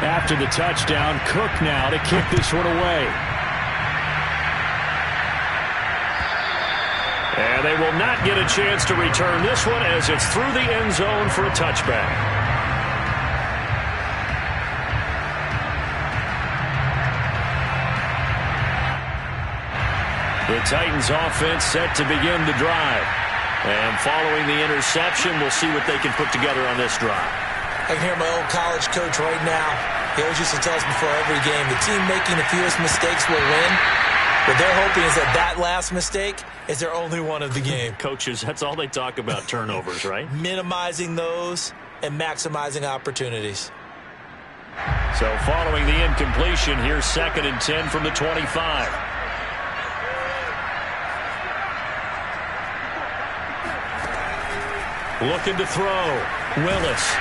After the touchdown, Cook now to kick this one away. And they will not get a chance to return this one as it's through the end zone for a touchback. The Titans offense set to begin the drive. And following the interception, we'll see what they can put together on this drive. I can hear my old college coach right now. He always used to tell us before every game, the team making the fewest mistakes will win. What they're hoping is that last mistake is their only one of the game. Coaches, that's all they talk about, turnovers, right? Minimizing those and maximizing opportunities. So following the incompletion, here's 2nd and 10 from the 25. Looking to throw. Willis.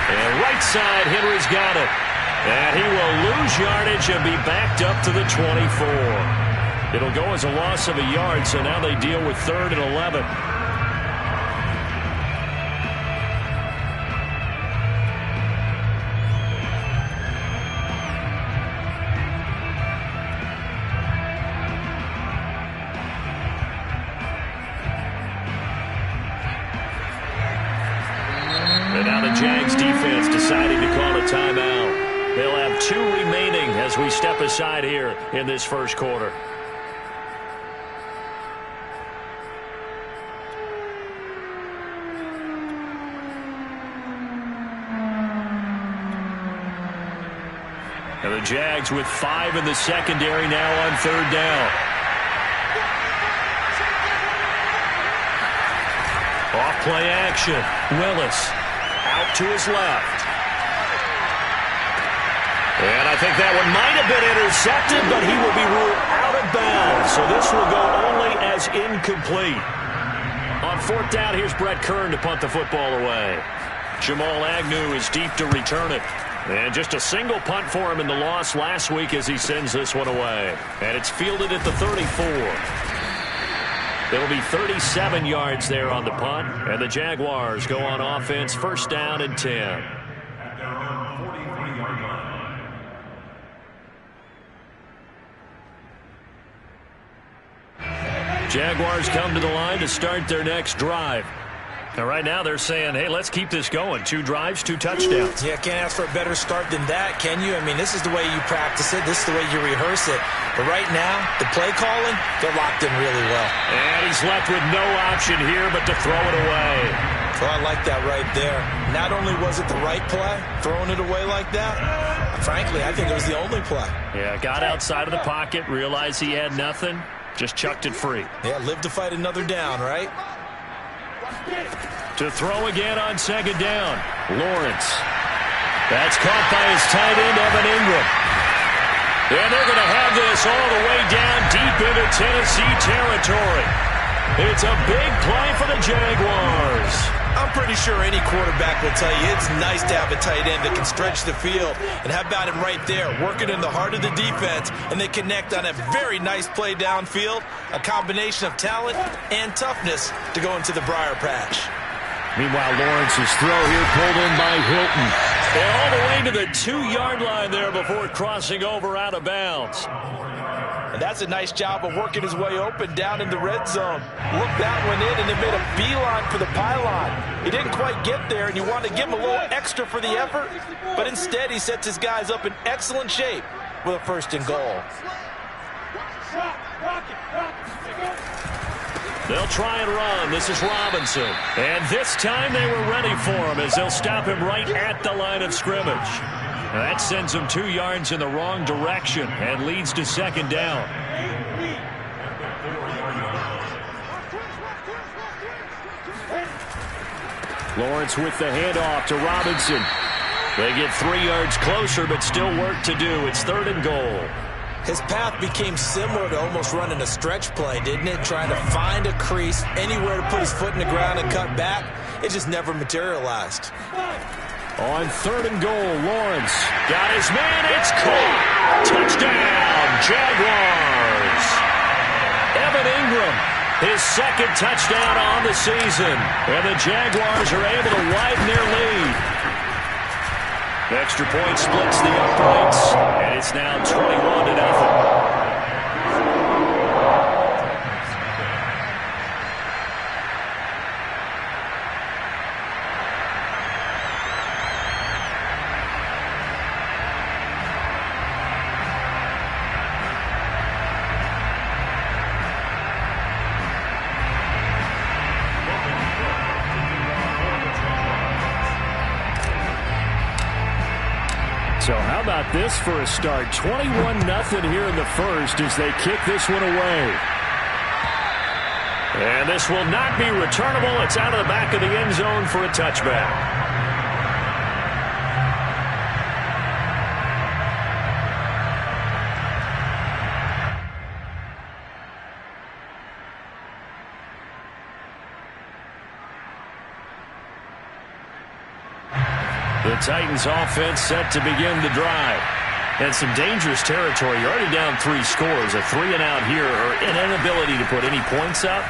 And right side, Henry's got it. And he will lose yardage and be backed up to the 24. It'll go as a loss of a yard, so now they deal with 3rd and 11. And now the Jags defense deciding to call a timeout. They'll have 2 remaining as we step aside here in this first quarter. And the Jags with 5 in the secondary now on 3rd down. Off play action. Willis out to his left. And I think that one might have been intercepted, but he will be ruled out of bounds. So this will go only as incomplete. On 4th down, here's Brett Kern to punt the football away. Jamal Agnew is deep to return it. And just a single punt for him in the loss last week as he sends this one away. And it's fielded at the 34. It'll be 37 yards there on the punt. And the Jaguars go on offense, 1st down and 10. Jaguars come to the line to start their next drive. Now, right now they're saying, hey, let's keep this going. 2 drives, 2 touchdowns. Yeah, can't ask for a better start than that, can you? I mean, this is the way you practice it. This is the way you rehearse it. But right now, the play calling, they're locked in really well. And he's left with no option here but to throw it away. So I like that right there. Not only was it the right play, throwing it away like that, frankly, I think it was the only play. Yeah, got outside of the pocket, realized he had nothing, just chucked it free. Yeah, live to fight another down, right? To throw again on 2nd down. Lawrence. That's caught by his tight end, Evan Ingram. And they're going to have this all the way down deep into Tennessee territory. It's a big play for the Jaguars. I'm pretty sure any quarterback will tell you it's nice to have a tight end that can stretch the field. And how about him right there, working in the heart of the defense, and they connect on a very nice play downfield, a combination of talent and toughness to go into the briar patch. Meanwhile, Lawrence's throw here pulled in by Hilton. And all the way to the 2-yard line there before crossing over out of bounds. And that's a nice job of working his way open down in the red zone. Looked that one in and it made a beeline for the pylon. He didn't quite get there, and you want to give him a little extra for the effort, but instead he sets his guys up in excellent shape with a 1st and goal. They'll try and run. This is Robinson. And this time they were ready for him as they'll stop him right at the line of scrimmage. That sends him 2 yards in the wrong direction and leads to 2nd down. Lawrence with the handoff to Robinson. They get 3 yards closer, but still work to do. It's 3rd and goal. His path became similar to almost running a stretch play, didn't it? Trying to find a crease, anywhere to put his foot in the ground and cut back. It just never materialized. On 3rd and goal, Lawrence got his man. It's caught. Touchdown, Jaguars. Evan Ingram, his 2nd touchdown on the season. And the Jaguars are able to widen their lead. Extra point splits the uprights, and it's now 21-0. So how about this for a start? 21-0 here in the first as they kick this one away. And this will not be returnable. It's out of the back of the end zone for a touchback. The Titans offense set to begin the drive. And some dangerous territory. You're already down 3 scores. A 3-and-out here or an inability to put any points up.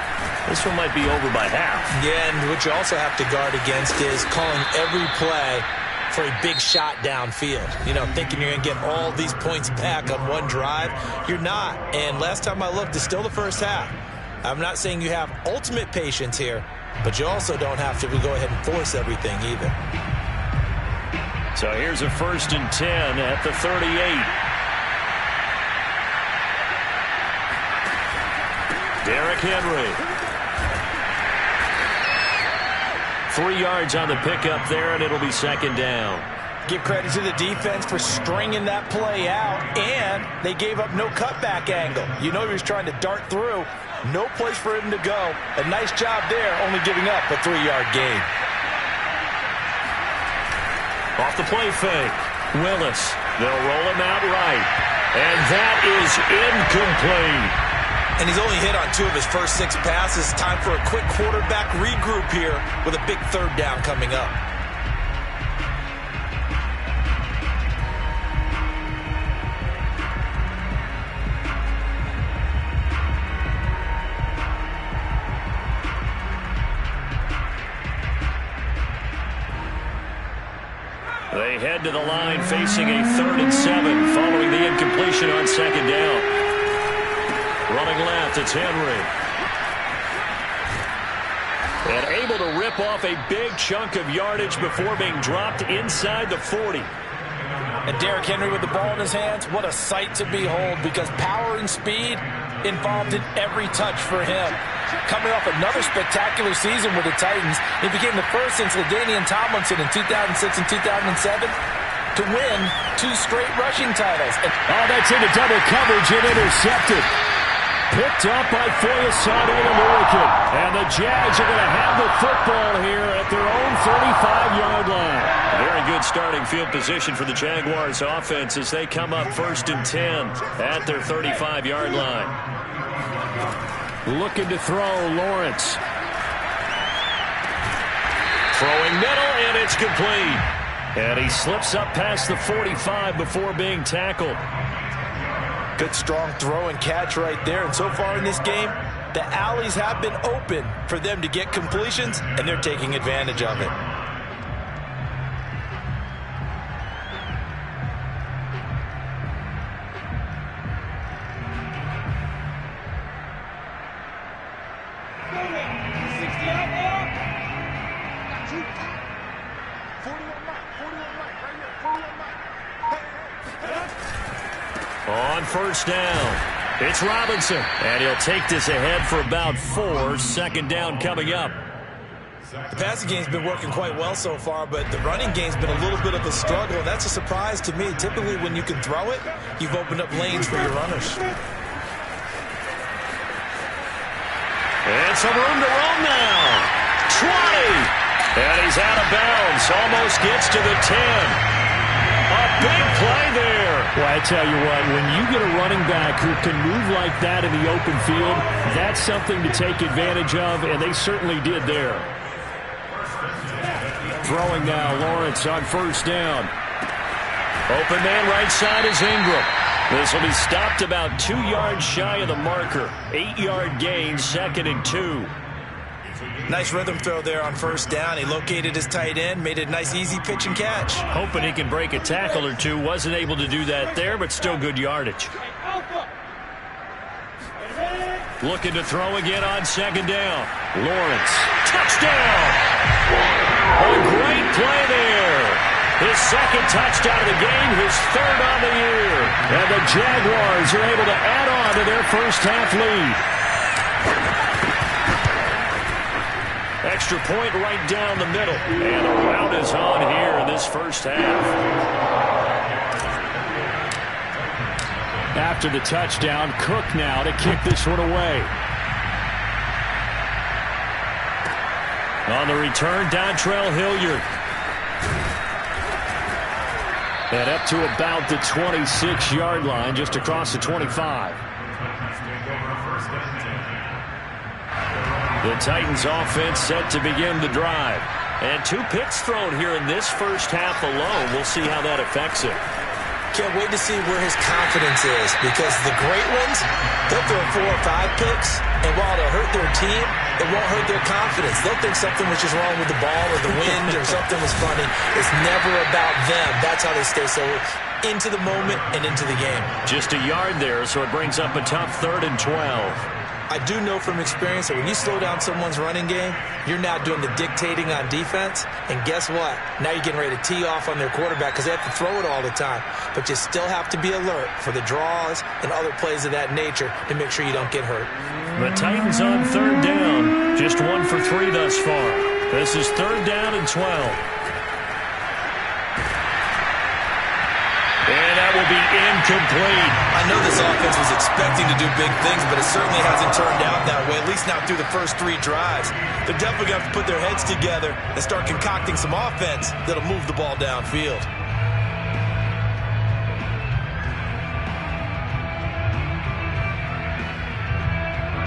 This one might be over by half. Yeah, and what you also have to guard against is calling every play for a big shot downfield. You know, thinking you're going to get all these points back on one drive. You're not. And last time I looked, it's still the first half. I'm not saying you have ultimate patience here, but you also don't have to go ahead and force everything either. So here's a 1st and 10 at the 38. Derrick Henry. 3 yards on the pickup there, and it'll be 2nd down. Give credit to the defense for stringing that play out, and they gave up no cutback angle. You know he was trying to dart through. No place for him to go. A nice job there, only giving up a 3-yard gain. Off the play fake. Willis. They'll roll him out right. And that is incomplete. And he's only hit on 2 of his first 6 passes. Time for a quick quarterback regroup here with a big 3rd down coming up. They head to the line facing a 3rd and 7 following the incompletion on 2nd down. Running left, it's Henry. And able to rip off a big chunk of yardage before being dropped inside the 40. And Derrick Henry with the ball in his hands, what a sight to behold, because power and speed involved in every touch for him. Coming off another spectacular season with the Titans, he became the first since LaDainian Tomlinson in 2006 and 2007 to win 2 straight rushing titles. That's into double coverage and intercepted. Picked up by Foyesade and American. And the Jags are going to have the football here at their own 35-yard line. Very good starting field position for the Jaguars offense as they come up 1st and 10 at their 35-yard line. Looking to throw, Lawrence. Throwing middle, and it's complete. And he slips up past the 45 before being tackled. Good strong throw and catch right there. And so far in this game, the alleys have been open for them to get completions, and they're taking advantage of it. On 1st down, it's Robinson. And he'll take this ahead for about 4. 2nd down coming up. The passing game's been working quite well so far, but the running game's been a little bit of a struggle. That's a surprise to me. Typically, when you can throw it, you've opened up lanes for your runners. And some room to roam now. 20. And he's out of bounds. Almost gets to the 10. A big play there. Well, I tell you what, when you get a running back who can move like that in the open field, that's something to take advantage of, and they certainly did there. Throwing now, Lawrence on 1st down. Open man right side is Ingram. This will be stopped about 2 yards shy of the marker. 8-yard gain, 2nd and 2. Nice rhythm throw there on first down. He located his tight end, made it a nice easy pitch and catch. Hoping he can break a tackle or two. Wasn't able to do that there, but still good yardage. Looking to throw again on second down. Lawrence. Touchdown! A great play there. His second touchdown of the game, his third on the year. And the Jaguars are able to add on to their first half lead. Extra point right down the middle. And the rout is on here in this first half. After the touchdown, Cook now to kick this one away. On the return, Dontrell Hilliard. And up to about the 26-yard line, just across the 25. The Titans offense set to begin the drive. And 2 picks thrown here in this first half alone. We'll see how that affects it. Can't wait to see where his confidence is, because the great ones, they'll throw 4 or 5 picks, and while it'll hurt their team, it won't hurt their confidence. They'll think something was just wrong with the ball or the wind or something was funny. It's never about them. That's how they stay so into the moment and into the game. Just a yard there, so it brings up a tough 3rd and 12. I do know from experience that when you slow down someone's running game, you're now doing the dictating on defense. And guess what? Now you're getting ready to tee off on their quarterback because they have to throw it all the time. But you still have to be alert for the draws and other plays of that nature to make sure you don't get hurt. The Titans on 3rd down. Just 1 for 3 thus far. This is 3rd down and 12. And that will be incomplete. I know this offense was expecting to do big things, but it certainly hasn't turned out that way, at least not through the first 3 drives. They're definitely going to have to put their heads together and start concocting some offense that'll move the ball downfield.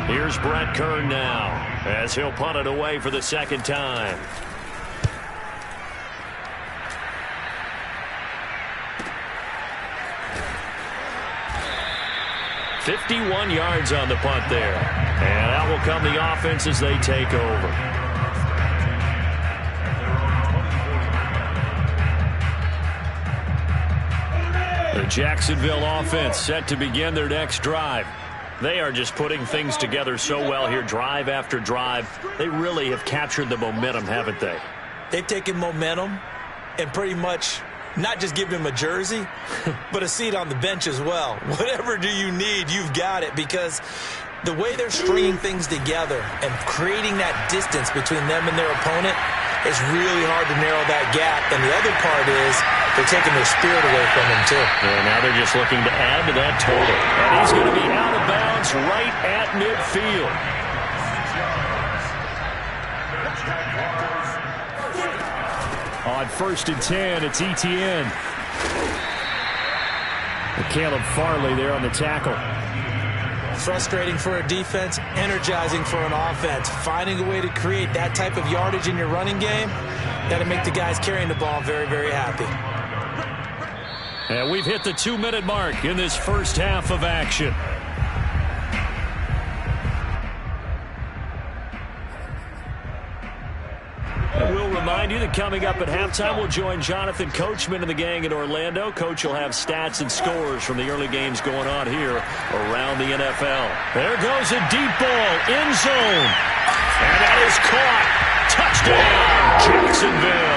Here's Brett Kern now, as he'll punt it away for the 2nd time. 51 yards on the punt there. And out will come the offense as they take over. The Jacksonville offense set to begin their next drive. They are just putting things together so well here, drive after drive. They really have captured the momentum, haven't they? They've taken momentum and pretty much not just give him a jersey, but a seat on the bench as well. Whatever do you need, you've got it, because the way they're stringing things together and creating that distance between them and their opponent, it's really hard to narrow that gap. And the other part is they're taking their spirit away from him, too. And now they're just looking to add to that total. And he's going to be out of bounds right at midfield. On 1st and 10, it's Etienne. And Caleb Farley there on the tackle. Frustrating for a defense, energizing for an offense. Finding a way to create that type of yardage in your running game, that'll make the guys carrying the ball very, very happy. And we've hit the 2-minute mark in this first half of action. And we'll remind you that coming up at halftime, we'll join Jonathan Coachman and the gang in Orlando. Coach will have stats and scores from the early games going on here around the NFL. There goes a deep ball, end zone. And that is caught. Touchdown, Jacksonville.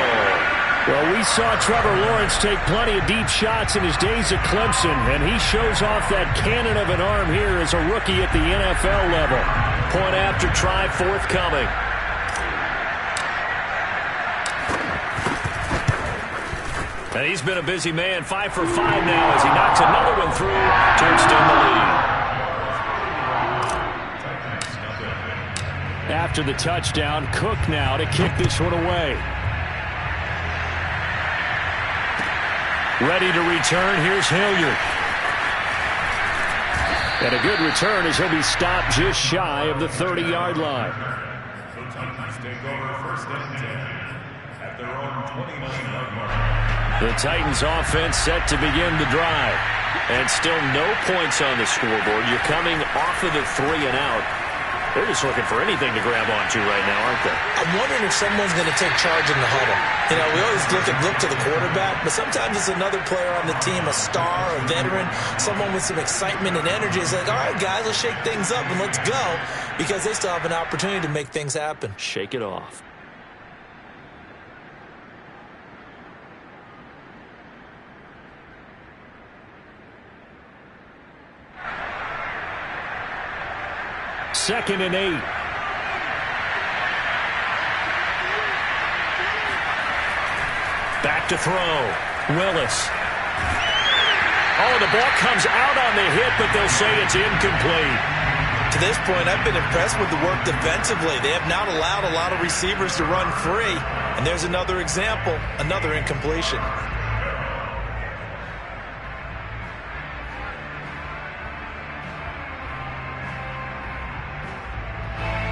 Well, we saw Trevor Lawrence take plenty of deep shots in his days at Clemson, and he shows off that cannon of an arm here as a rookie at the NFL level. Point after try forthcoming. And he's been a busy man, 5 for 5 now as he knocks another one through to extend the lead. After the touchdown, Cook now to kick this one away. Ready to return, here's Hilliard. And a good return as he'll be stopped just shy of the 30-yard line. The Titans offense set to begin the drive. And still no points on the scoreboard. You're coming off of the 3 and out. They're just looking for anything to grab onto right now, aren't they? I'm wondering if someone's going to take charge in the huddle. You know, we always look to the quarterback, but sometimes it's another player on the team, a star, a veteran, someone with some excitement and energy. It's like, all right, guys, let's shake things up and let's go, because they still have an opportunity to make things happen. Shake it off. Second and 8. Back to throw. Willis. Oh, the ball comes out on the hit, but they'll say it's incomplete. To this point, I've been impressed with the work defensively. They have not allowed a lot of receivers to run free. And there's another example, another incompletion.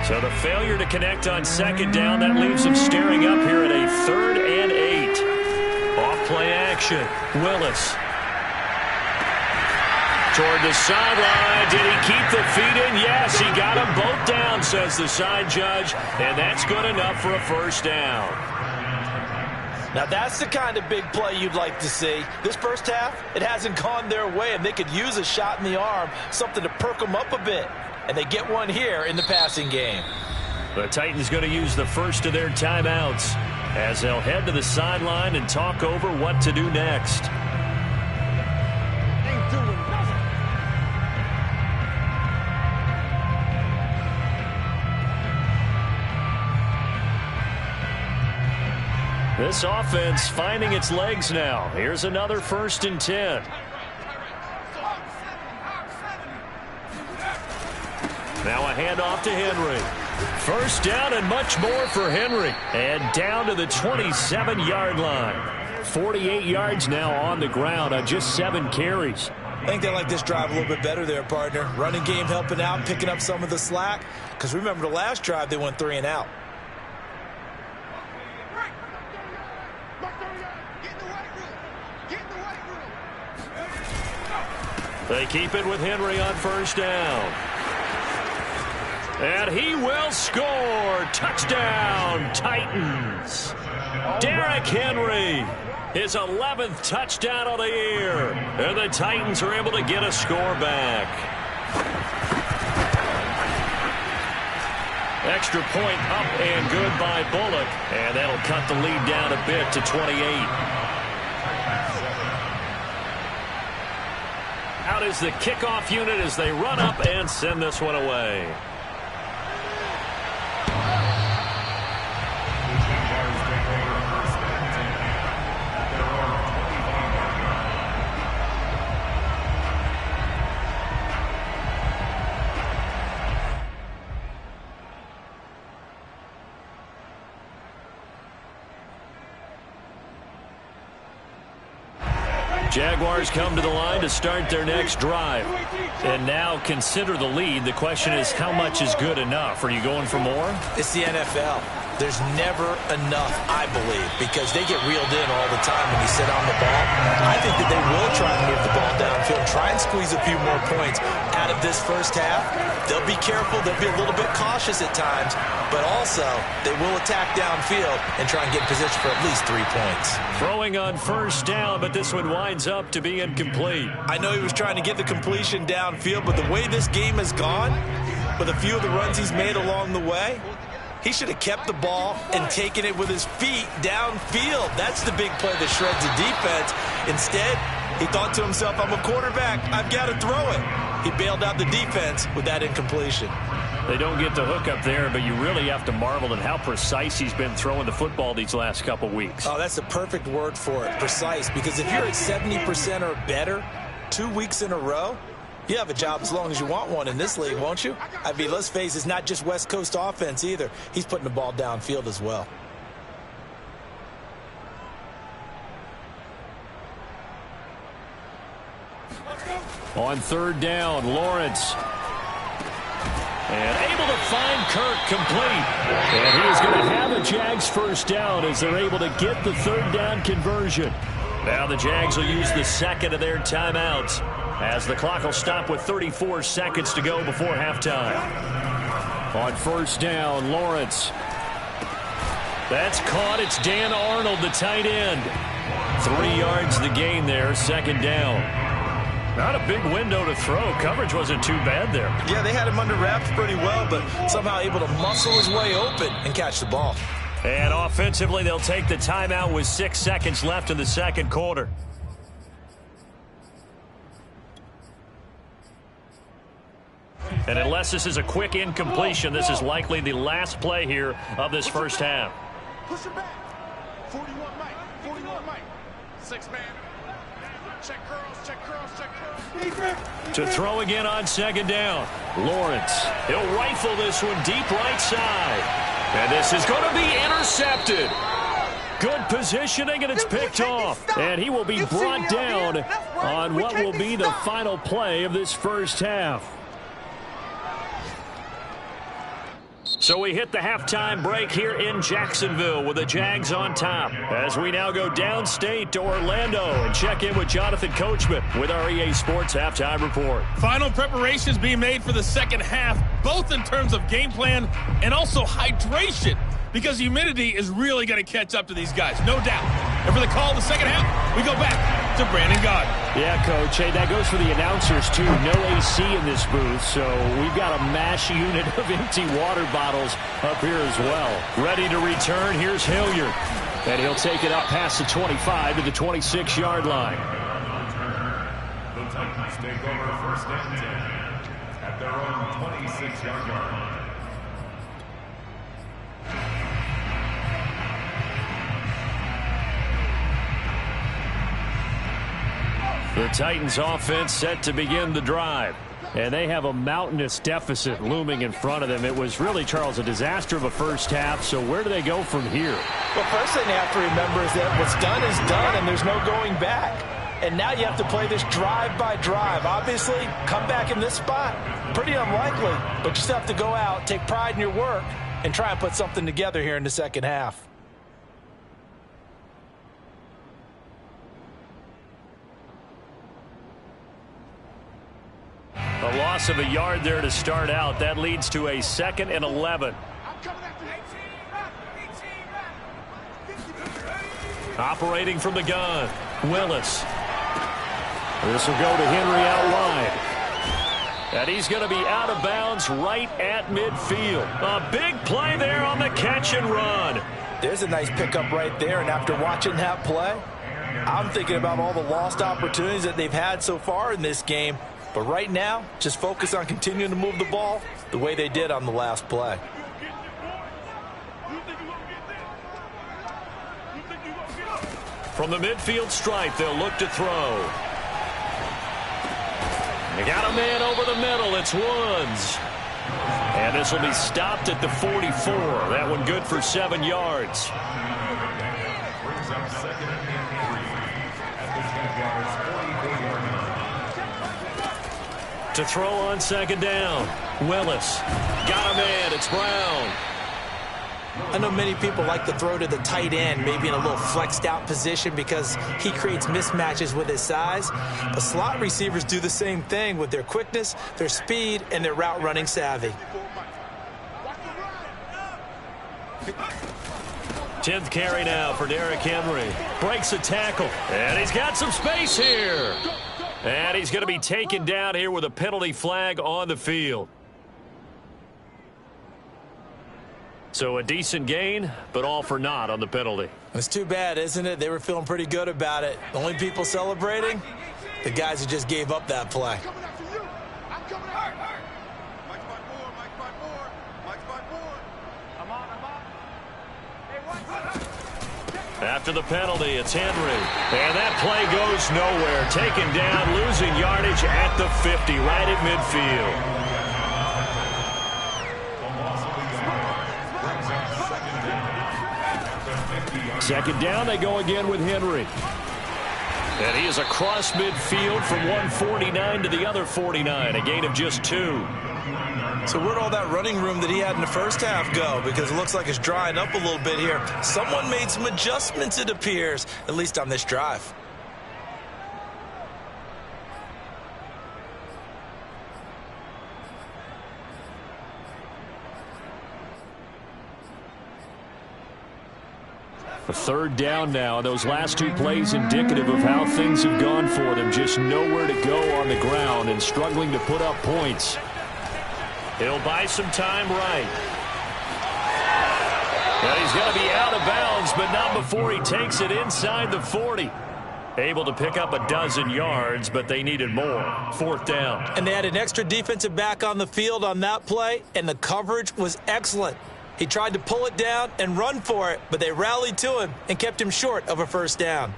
So the failure to connect on second down, that leaves them staring up here at a 3rd and 8. Off play action. Willis. Toward the sideline. Did he keep the feet in? Yes, he got them both down, says the side judge. And that's good enough for a first down. Now that's the kind of big play you'd like to see. This first half, it hasn't gone their way, and they could use a shot in the arm, something to perk them up a bit. And they get one here in the passing game. The Titans going to use the first of their timeouts as they'll head to the sideline and talk over what to do next. This offense finding its legs now. Here's another 1st and 10. Now a handoff to Henry. First down and much more for Henry. And down to the 27-yard line. 48 yards now on the ground on just 7 carries. I think they like this drive a little bit better there, partner. Running game helping out, picking up some of the slack. Because remember the last drive, they went 3 and out. They keep it with Henry on first down. And he will score. Touchdown, Titans. Derrick Henry, his 11th touchdown of the year. And the Titans are able to get a score back. Extra point up and good by Bullock. And that'll cut the lead down a bit to 28. Out is the kickoff unit as they run up and send this one away. Jaguars come to the line to start their next drive. And now consider the lead. The question is, how much is good enough? Are you going for more? It's the NFL. There's never enough, I believe, because they get reeled in all the time when you sit on the ball. I think that they will try and move the ball downfield, try and squeeze a few more points out of this first half. They'll be careful. They'll be a little bit cautious at times, but also they will attack downfield and try and get in position for at least 3 points. Throwing on first down, but this one winds up to be incomplete. I know he was trying to get the completion downfield, but the way this game has gone, with a few of the runs he's made along the way, he should have kept the ball and taken it with his feet downfield. That's the big play that shreds the defense. Instead, he thought to himself, I'm a quarterback. I've got to throw it. He bailed out the defense with that incompletion. They don't get the hook up there, but you really have to marvel at how precise he's been throwing the football these last couple weeks. Oh, that's the perfect word for it, precise. Because if you're at 70% or better 2 weeks in a row, you have a job as long as you want one in this league, won't you? I mean, let's face it, it's not just West Coast offense either. He's putting the ball downfield as well. On third down, Lawrence. And able to find Kirk complete. And he is going to have a Jags first down as they're able to get the third down conversion. Now the Jags will use the second of their timeouts as the clock will stop with 34 seconds to go before halftime. On first down, Lawrence. That's caught. It's Dan Arnold, the tight end. 3 yards the gain there, second down. Not a big window to throw. Coverage wasn't too bad there. Yeah, they had him under wraps pretty well, but somehow able to muscle his way open and catch the ball. And offensively, they'll take the timeout with 6 seconds left in the second quarter. And unless this is a quick incompletion, this is likely the last play here of this first half. Push him back. 41 Mike. 41 Mike. 6-man. Check curls, check curls, check curls. To throw again on second down. Lawrence. He'll rifle this one deep right side. And this is going to be intercepted. Good positioning, and it's picked off. And he will be brought down on what will be the final play of this first half. So we hit the halftime break here in Jacksonville with the Jags on top. As we now go downstate to Orlando and check in with Jonathan Coachman with our EA Sports Halftime Report. Final preparations being made for the second half, both in terms of game plan and also hydration, because humidity is really going to catch up to these guys, no doubt. And for the call of the second half, we go back to Brandon Gaudin. Yeah, Coach. Hey, that goes for the announcers, too. No AC in this booth, so we've got a mash unit of empty water bottles up here as well. Ready to return. Here's Hilliard. And he'll take it up past the 25 to the 26-yard line. The Titans take over first and 10 at their own 26-yard line. The Titans offense set to begin the drive. And they have a mountainous deficit looming in front of them. It was really, Charles, a disaster of a first half. So where do they go from here? Well, first thing you have to remember is that what's done is done, and there's no going back. And now you have to play this drive by drive. Obviously, come back in this spot, pretty unlikely. But you still have to go out, take pride in your work, and try and put something together here in the second half. A loss of a yard there to start out. That leads to a 2nd and 11. Operating from the gun, Willis. This will go to Henry out wide. And he's going to be out of bounds right at midfield. A big play there on the catch and run. There's a nice pickup right there, and after watching that play, I'm thinking about all the lost opportunities that they've had so far in this game. But right now, just focus on continuing to move the ball the way they did on the last play. From the midfield stripe, they'll look to throw. They got a man over the middle. It's Woods. And this will be stopped at the 44. That one good for 7 yards. Brings up 2nd and 3 at the Jaguars' 44-yard line. To throw on second down, Willis. Got a man. It's Brown. I know many people like to throw to the tight end, maybe in a little flexed out position because he creates mismatches with his size. But slot receivers do the same thing with their quickness, their speed, and their route running savvy. 10th carry now for Derrick Henry. Breaks a tackle. And he's got some space here. And he's going to be taken down here with a penalty flag on the field. So a decent gain, but all for naught on the penalty. It's too bad, isn't it? They were feeling pretty good about it. The only people celebrating, the guys who just gave up that play. After the penalty, it's Henry. And that play goes nowhere. Taken down, losing yardage at the 50, right at midfield. Second down, they go again with Henry. And he is across midfield from one 49 to the other 49, a gain of just 2. So where'd all that running room that he had in the first half go? Because it looks like it's drying up a little bit here. Someone made some adjustments, it appears, at least on this drive. A third down now. Those last two plays indicative of how things have gone for them. Just nowhere to go on the ground and struggling to put up points. He'll buy some time right. And he's going to be out of bounds, but not before he takes it inside the 40. Able to pick up a dozen yards, but they needed more. Fourth down. And they had an extra defensive back on the field on that play, and the coverage was excellent. He tried to pull it down and run for it, but they rallied to him and kept him short of a first down.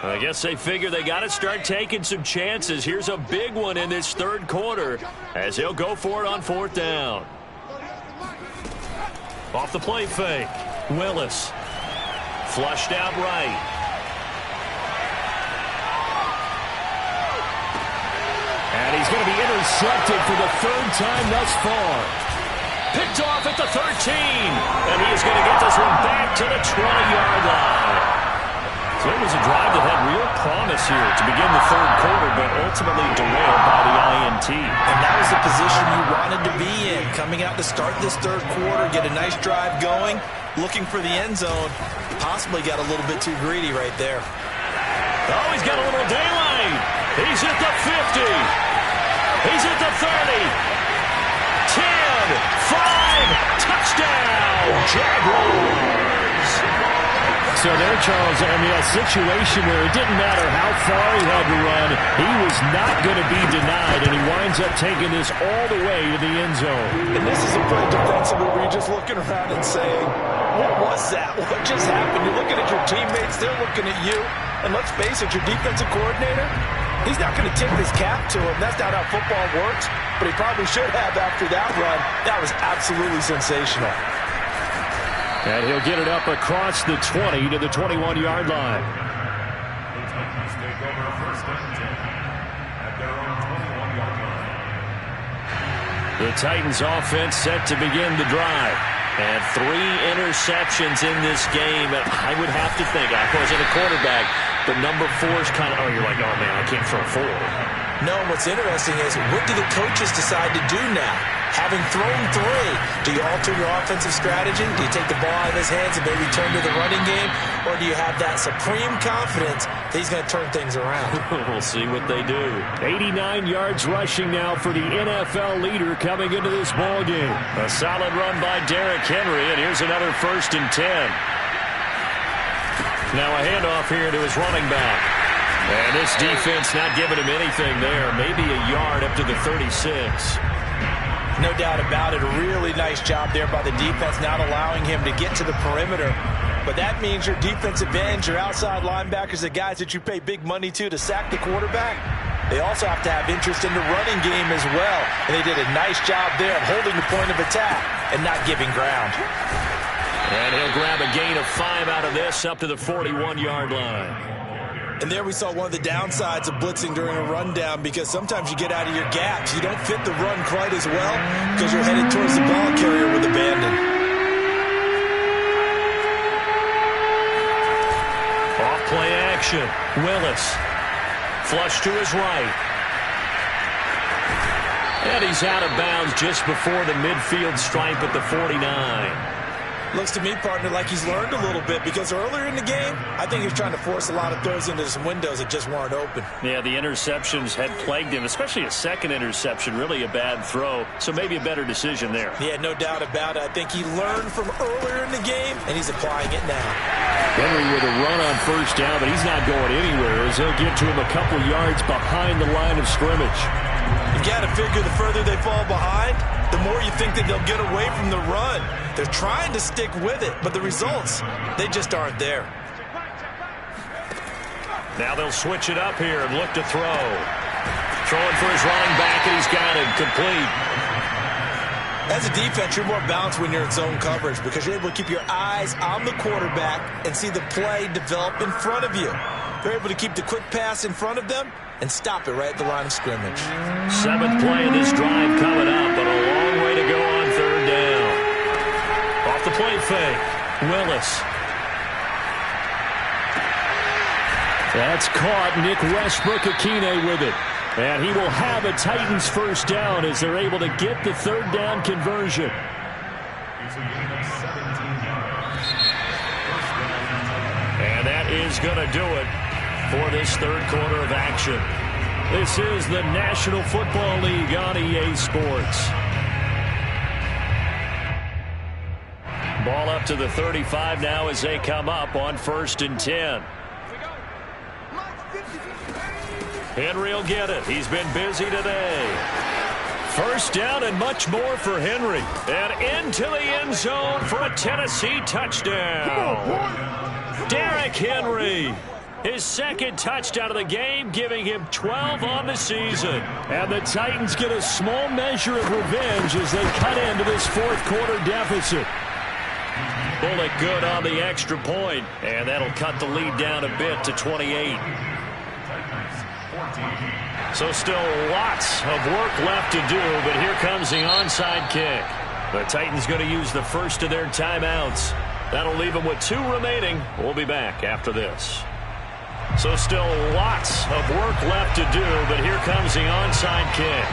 I guess they figure they got to start taking some chances. Here's a big one in this third quarter as he'll go for it on fourth down. Off the play fake. Willis. Flushed out right. And he's going to be intercepted for the third time thus far. Picked off at the 13. And he is going to get this one back to the 20-yard line. So it was a drive that had real promise here to begin the third quarter, but ultimately derailed by the INT. And that was the position you wanted to be in. Coming out to start this third quarter, get a nice drive going, looking for the end zone. Possibly got a little bit too greedy right there. Oh, he's got a little daylight. He's at the 50. He's at the 30. 10, 5, touchdown, Jaguars. So there, Charles, I mean, a situation where it didn't matter how far he had to run, he was not going to be denied, and he winds up taking this all the way to the end zone. And this is a play defensively where you're just looking around and saying, what was that? What just happened? You're looking at your teammates, they're looking at you. And let's face it, your defensive coordinator, he's not going to tip his cap to him. That's not how football works, but he probably should have after that run. That was absolutely sensational. And he'll get it up across the 20 to the 21-yard line. The Titans take over first and 10 at their own 21-yard line. The Titans offense set to begin the drive. And 3 interceptions in this game. And I would have to think, I wasn't a quarterback, but number 4 is kind of, you're like, oh, man, I can't throw 4. No, what's interesting is, what do the coaches decide to do now? Having thrown 3, do you alter your offensive strategy? Do you take the ball out of his hands and maybe turn to the running game? Or do you have that supreme confidence that he's going to turn things around? We'll see what they do. 89 yards rushing now for the NFL leader coming into this ball game. A solid run by Derrick Henry, and here's another 1st and 10. Now a handoff here to his running back. And this defense not giving him anything there. Maybe a yard up to the 36. No doubt about it. A really nice job there by the defense, not allowing him to get to the perimeter. But that means your defensive ends, your outside linebackers, the guys that you pay big money to sack the quarterback, they also have to have interest in the running game as well. And they did a nice job there of holding the point of attack and not giving ground. And he'll grab a gain of 5 out of this up to the 41-yard line. And there we saw one of the downsides of blitzing during a rundown, because sometimes you get out of your gaps. You don't fit the run quite as well because you're headed towards the ball carrier with abandon. Off play action. Willis. Flush to his right. And he's out of bounds just before the midfield stripe at the 49. Looks to me, partner, like he's learned a little bit, because earlier in the game, I think he was trying to force a lot of throws into some windows that just weren't open. Yeah, the interceptions had plagued him, especially a second interception, really a bad throw, so maybe a better decision there. Yeah, no doubt about it. I think he learned from earlier in the game, and he's applying it now. Henry with a run on first down, but he's not going anywhere as they'll get to him a couple yards behind the line of scrimmage. You've got to figure the further they fall behind, the more you think that they'll get away from the run. They're trying to stick with it, but the results, they just aren't there. Now they'll switch it up here and look to throw. Throwing for his running back, and he's got it complete. As a defense, you're more balanced when you're in zone coverage, because you're able to keep your eyes on the quarterback and see the play develop in front of you. They're able to keep the quick pass in front of them and stop it right at the line of scrimmage. 7th play of this drive coming up, but a long way to go on third down. Off the play fake, Willis. That's caught. Nick Westbrook-Akine with it. And he will have a Titans first down as they're able to get the third down conversion. It's a gain of 17 yards. First down. And that is going to do it for this third quarter of action. This is the National Football League on EA Sports. Ball up to the 35 now as they come up on 1st and 10. Henry will get it. He's been busy today. First down and much more for Henry. And into the end zone for a Tennessee touchdown. Derrick Henry. His second touchdown of the game, giving him 12 on the season. And the Titans get a small measure of revenge as they cut into this fourth quarter deficit. Bullock good on the extra point, and that'll cut the lead down a bit to 28. So still lots of work left to do, but here comes the onside kick. The Titans going to use the first of their timeouts. That'll leave them with 2 remaining. We'll be back after this. So still lots of work left to do, but here comes the onside kick.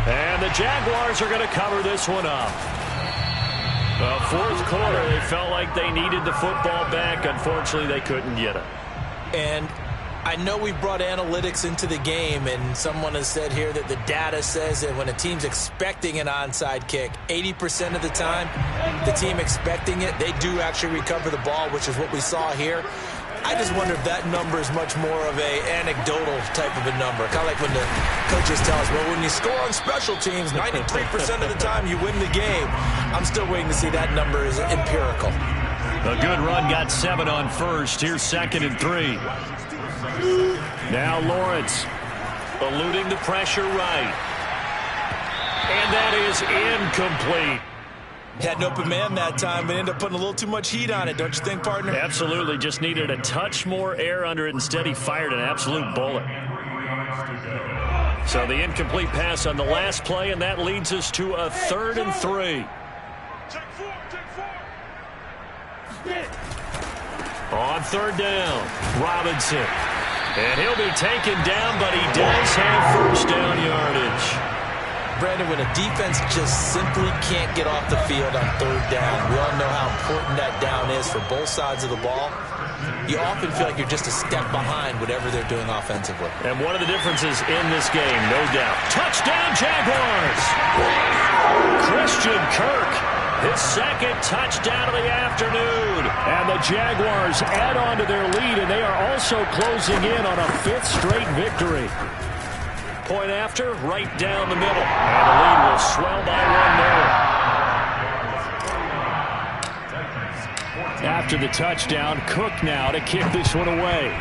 And the Jaguars are going to cover this one up. The fourth quarter, they felt like they needed the football back. Unfortunately, they couldn't get it. And I know we brought analytics into the game, and someone has said here that the data says that when a team's expecting an onside kick, 80% of the time, the team expecting it, they do actually recover the ball, which is what we saw here. I just wonder if that number is much more of a anecdotal type of a number. Kind of like when the coaches tell us, well, when you score on special teams, 93% of the time you win the game. I'm still waiting to see that number is empirical. A good run got 7 on first. Here's 2nd and 3. Now Lawrence eluding the pressure right. And that is incomplete. Had an open man that time, but ended up putting a little too much heat on it, don't you think, partner? Absolutely. Just needed a touch more air under it. Instead, he fired an absolute bullet. So the incomplete pass on the last play, and that leads us to a 3rd and 3. On 3rd down, Robinson. And he'll be taken down, but he does have first down yardage. Brandon, when a defense just simply can't get off the field on 3rd down, we all know how important that down is for both sides of the ball. You often feel like you're just a step behind whatever they're doing offensively. And one of the differences in this game, no doubt. Touchdown, Jaguars! Christian Kirk, his 2nd touchdown of the afternoon. And the Jaguars add on to their lead, and they are also closing in on a 5th straight victory. Point after, right down the middle. And the lead will swell by 1 more. After the touchdown, Cook now to kick this one away.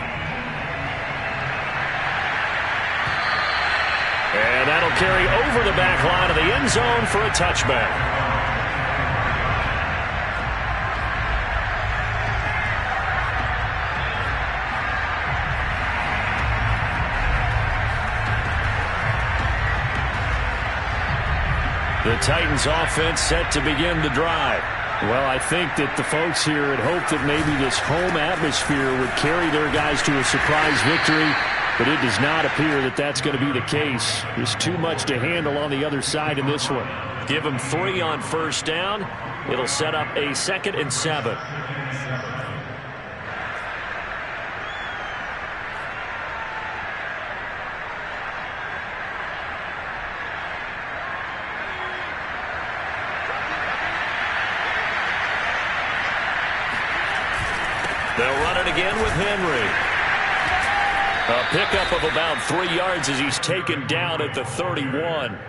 And that'll carry over the back line of the end zone for a touchback. The Titans offense set to begin the drive. Well, I think that the folks here had hoped that maybe this home atmosphere would carry their guys to a surprise victory, but it does not appear that that's going to be the case. There's too much to handle on the other side in this one. Give them 3 on 1st down. It'll set up a 2nd and 7. They'll run it again with Henry. A pickup of about 3 yards as he's taken down at the 31.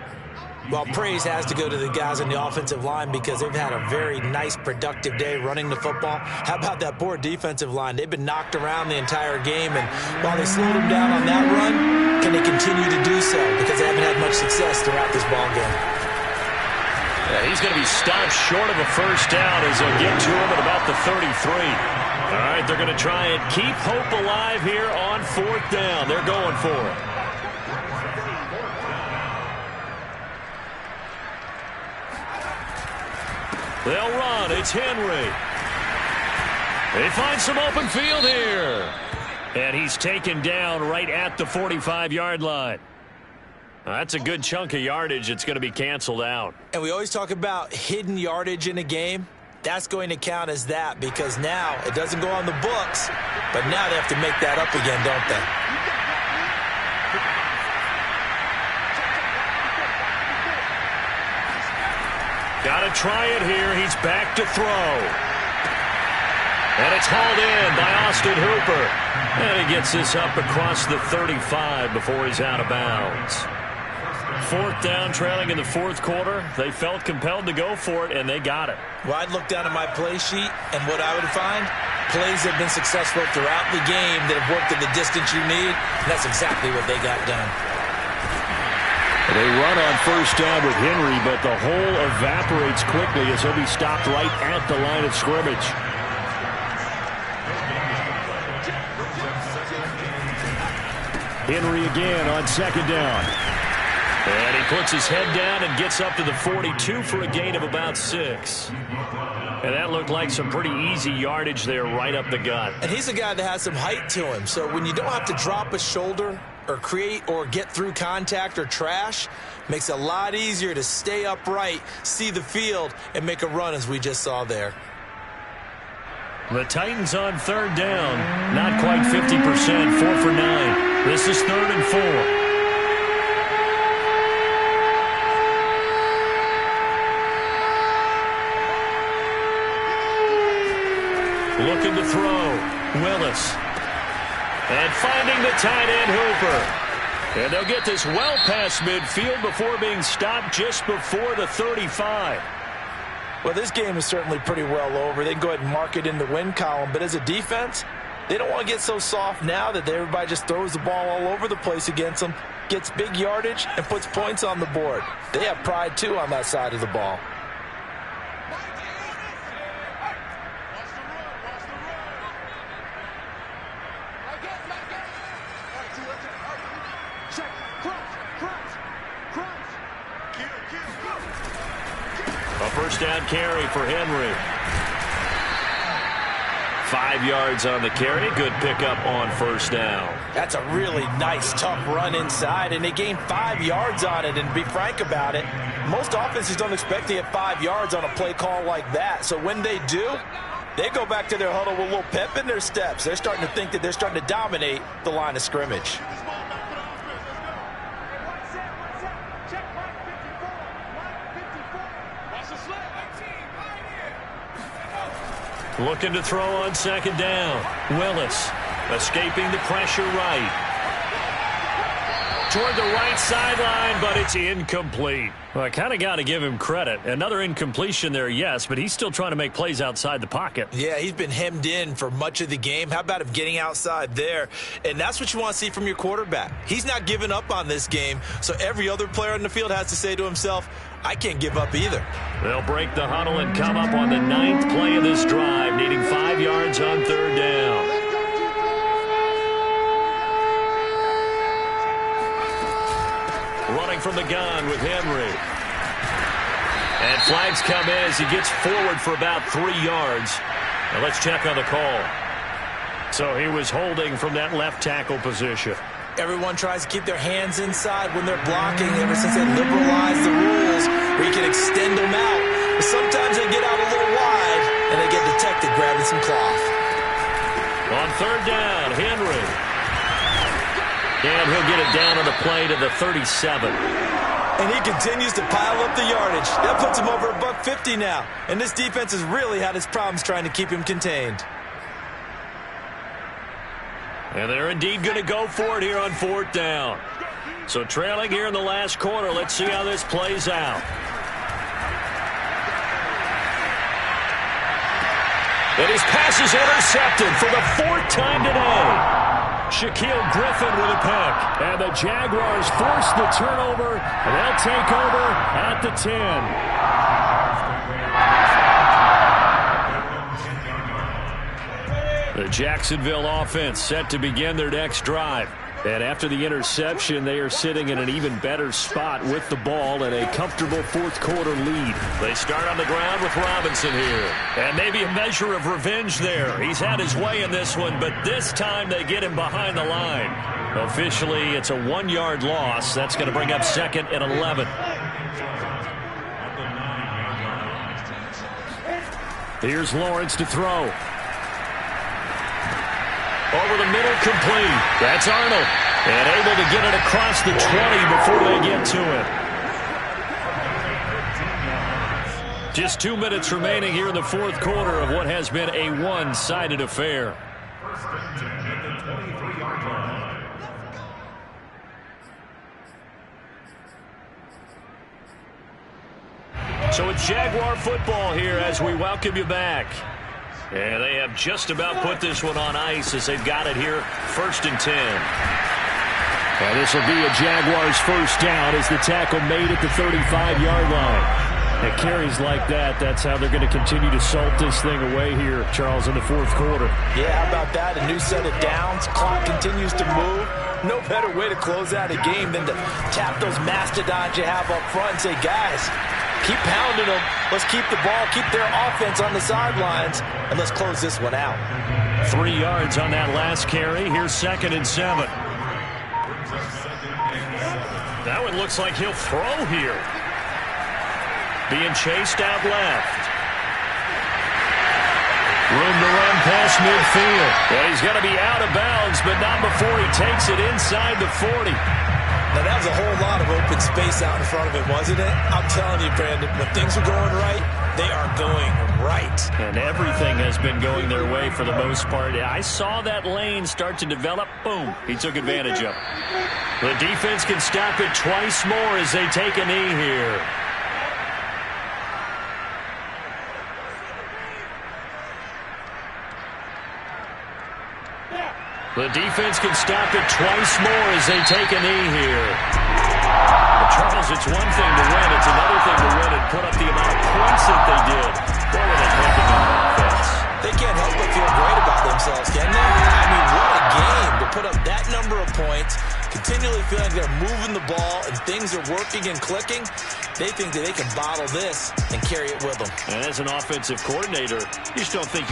Well, praise has to go to the guys on the offensive line because they've had a very nice, productive day running the football. How about that poor defensive line? They've been knocked around the entire game, and while they slowed them down on that run, can they continue to do so? Because they haven't had much success throughout this ball game. Yeah, he's going to be stopped short of a first down as they'll get to him at about the 33. All right, they're going to try and keep hope alive here on 4th down. They're going for it. They'll run. It's Henry. They find some open field here. And he's taken down right at the 45-yard line. That's a good chunk of yardage. It's going to be canceled out. And we always talk about hidden yardage in a game. That's going to count as that because now it doesn't go on the books, but now they have to make that up again, don't they? Got to try it here. He's back to throw. And it's hauled in by Austin Hooper. And he gets this up across the 35 before he's out of bounds. Fourth down, trailing in the fourth quarter. They felt compelled to go for it, and they got it. Well, I'd look down at my play sheet, and what I would find, plays have been successful throughout the game that have worked in the distance you need, and that's exactly what they got done. They run on first down with Henry, but the hole evaporates quickly as he'll be stopped right at the line of scrimmage. Henry again on second down. And he puts his head down and gets up to the 42 for a gain of about 6. And that looked like some pretty easy yardage there right up the gut. And he's a guy that has some height to him, so when you don't have to drop a shoulder or create or get through contact or trash, makes it a lot easier to stay upright, see the field, and make a run as we just saw there. The Titans on third down. Not quite 50%, 4 for 9. This is 3rd and 4. Looking to throw. Willis. And finding the tight end, Hooper. And they'll get this well past midfield before being stopped just before the 35. Well, this game is certainly pretty well over. They can go ahead and mark it in the win column. But as a defense, they don't want to get so soft now that everybody just throws the ball all over the place against them, gets big yardage, and puts points on the board. They have pride, too, on that side of the ball. A first down carry for Henry. 5 yards on the carry. Good pickup on first down. That's a really nice, tough run inside, and they gained 5 yards on it. And to be frank about it, most offenses don't expect to get 5 yards on a play call like that. So when they do, they go back to their huddle with a little pep in their steps. They're starting to think that they're starting to dominate the line of scrimmage. Looking to throw on second down. Willis escaping the pressure right. Toward the right sideline, but it's incomplete. Well, I kind of got to give him credit. Another incompletion there, yes, but he's still trying to make plays outside the pocket. Yeah, he's been hemmed in for much of the game. How about him getting outside there? And that's what you want to see from your quarterback. He's not giving up on this game, so every other player on the field has to say to himself, I can't give up either. They'll break the huddle and come up on the 9th play of this drive, needing 5 yards on third down. Running from the gun with Henry. And flags come in as he gets forward for about 3 yards. Now let's check on the call. So he was holding from that left tackle position. Everyone tries to keep their hands inside when they're blocking ever since they liberalized the rules where you can extend them out. But sometimes they get out a little wide and they get detected grabbing some cloth. On third down, Henry. And he'll get it down on the play to the 37. And he continues to pile up the yardage. That puts him over $150 now. And this defense has really had its problems trying to keep him contained. And they're indeed going to go for it here on fourth down. So trailing here in the last quarter, let's see how this plays out. And his pass is intercepted for the 4th time today. Shaquille Griffin with a pick. And the Jaguars force the turnover, and they'll take over at the 10. The Jacksonville offense set to begin their next drive. And after the interception, they are sitting in an even better spot with the ball and a comfortable fourth-quarter lead. They start on the ground with Robinson here. And maybe a measure of revenge there. He's had his way in this one, but this time they get him behind the line. Officially, it's a 1-yard loss. That's going to bring up 2nd and 11. Here's Lawrence to throw. Over the middle, complete. That's Arnold. And able to get it across the 20 before they get to it. Just 2 minutes remaining here in the fourth quarter of what has been a one-sided affair. So it's Jaguar football here as we welcome you back. And they have just about put this one on ice as they've got it here, 1st and 10. And this will be a Jaguars first down as the tackle made at the 35-yard line. At carries like that, that's how they're going to continue to salt this thing away here, Charles, in the fourth quarter. Yeah, how about that? A new set of downs. Clock continues to move. No better way to close out a game than to tap those mastodons you have up front and say, guys, keep pounding them. Let's keep the ball, keep their offense on the sidelines, and let's close this one out. 3 yards on that last carry. Here's 2nd and 7. That one looks like he'll throw here. Being chased out left. Room to run past midfield. Well, he's going to be out of bounds, but not before he takes it inside the 40. Now, that was a whole lot of open space out in front of him, wasn't it? I'm telling you, Brandon, when things are going right, they are going right. And everything has been going their way for the most part. I saw that lane start to develop. Boom. He took advantage of it. The defense can stop it twice more as they take a knee here. The defense can stop it twice more as they take a knee here. But Charles, it's one thing to win. It's another thing to win and put up the amount of points that they did. What were they thinking on offense? They can't help but feel great about themselves, can they? I mean, what a game to put up that number of points, continually feeling like they're moving the ball and things are working and clicking. They think that they can bottle this and carry it with them. And as an offensive coordinator, you just don't think you can